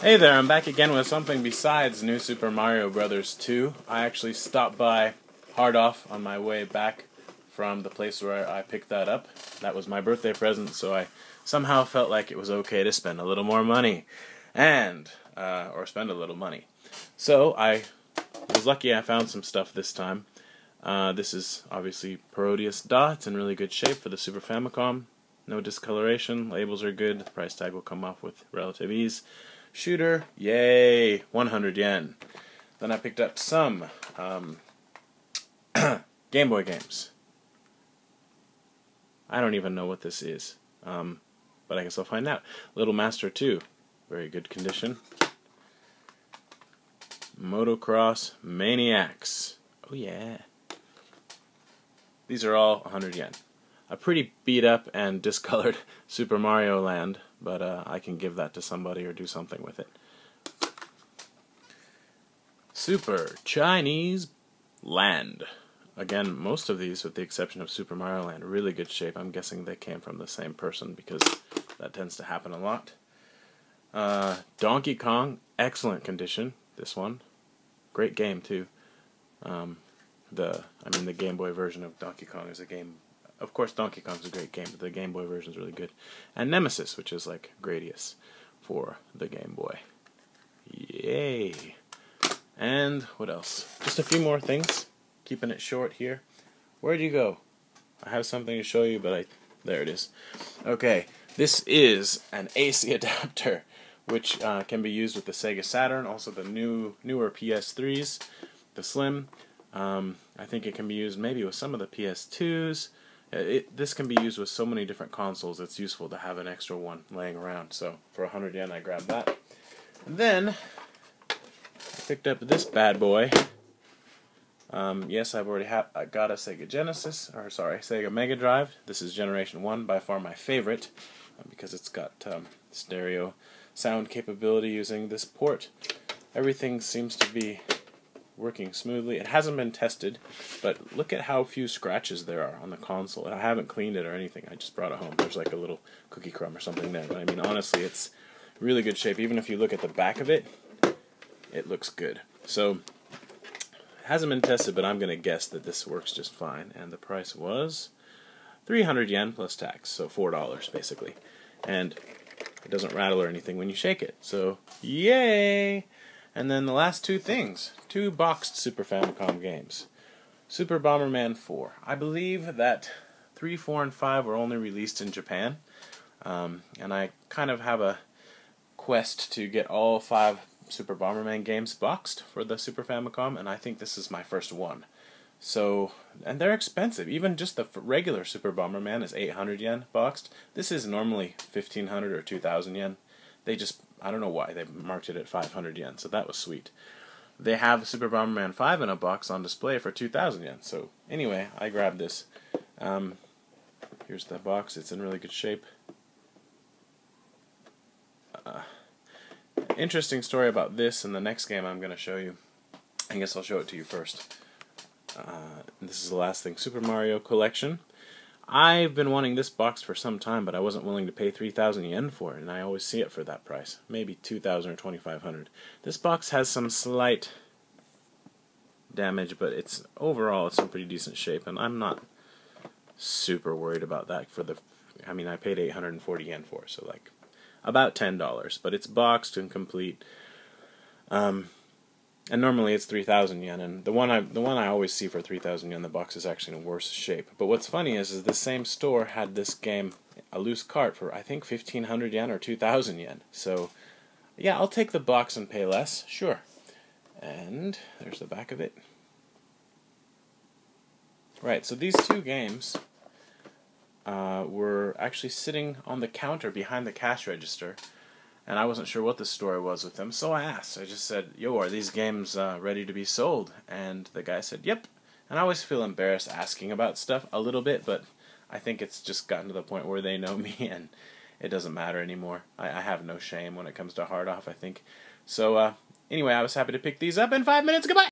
Hey there, I'm back again with something besides New Super Mario Bros. 2. I actually stopped by Hard Off on my way back from the place where I picked that up. That was my birthday present, so I somehow felt like it was okay to spend a little more money. Or spend a little money. So I was lucky I found some stuff this time. This is obviously Parodius Da. It's in really good shape for the Super Famicom. No discoloration, labels are good, the price tag will come off with relative ease. Shooter, yay, 100 yen. Then I picked up some Game Boy games. I don't even know what this is, but I guess I'll find out. Little Master 2, very good condition. Motocross Maniacs, oh yeah. These are all 100 yen. A pretty beat up and discolored Super Mario Land, but I can give that to somebody or do something with it. Super Chinese Land. Again, most of these, with the exception of Super Mario Land, are really good shape. I'm guessing they came from the same person because that tends to happen a lot. Donkey Kong, excellent condition. This one, great game too. The Game Boy version of Donkey Kong is a game. Of course, Donkey Kong's a great game, but the Game Boy version is really good. And Nemesis, which is like Gradius for the Game Boy. Yay! And what else? Just a few more things. Keeping it short here. Where'd you go? I have something to show you, but there it is. Okay, this is an AC adapter, which can be used with the Sega Saturn, also the newer PS3s, the Slim. I think it can be used maybe with some of the PS2s. This can be used with so many different consoles, it's useful to have an extra one laying around. So for 100 yen I grabbed that. And then I picked up this bad boy. Yes, I've already got a Sega Mega Drive. This is Generation 1, by far my favorite, because it's got stereo sound capability using this port. Everything seems to be working smoothly. It hasn't been tested, but look at how few scratches there are on the console. I haven't cleaned it or anything. I just brought it home. There's like a little cookie crumb or something there. But I mean, honestly, it's really good shape. Even if you look at the back of it, it looks good. So, it hasn't been tested, but I'm going to guess that this works just fine. And the price was 300 yen plus tax, so $4 basically. And it doesn't rattle or anything when you shake it. So, yay! And then the last two things, two boxed Super Famicom games. Super Bomberman 4. I believe that 3, 4, and 5 were only released in Japan. And I kind of have a quest to get all 5 Super Bomberman games boxed for the Super Famicom, and I think this is my first one. So, and they're expensive. Even just the regular Super Bomberman is 800 yen boxed. This is normally 1,500 or 2,000 yen. They just, I don't know why, they marked it at 500 yen, so that was sweet. They have Super Bomberman 5 in a box on display for 2,000 yen, so anyway, I grabbed this. Here's the box, it's in really good shape. Interesting story about this and the next game I'm going to show you. I guess I'll show it to you first. This is the last thing, Super Mario Collection. I've been wanting this box for some time, but I wasn't willing to pay 3,000 yen for it, and I always see it for that price. Maybe 2,000 or 2,500. This box has some slight damage, but overall it's in pretty decent shape, and I'm not super worried about that I paid 840 yen for it, so like about $10, but it's boxed and complete. And normally it's 3,000 yen, and the one I always see for 3,000 yen, the box is actually in worse shape. But what's funny is the same store had this game, a loose cart, for I think 1,500 yen or 2,000 yen. So, yeah, I'll take the box and pay less, sure. And there's the back of it. Right, so these two games were actually sitting on the counter behind the cash register. And I wasn't sure what the story was with them, so I asked. I just said, yo, are these games ready to be sold? And the guy said, yep. And I always feel embarrassed asking about stuff a little bit, but I think it's just gotten to the point where they know me and it doesn't matter anymore. I have no shame when it comes to Hard Off, I think. So, anyway, I was happy to pick these up in 5 minutes. Goodbye!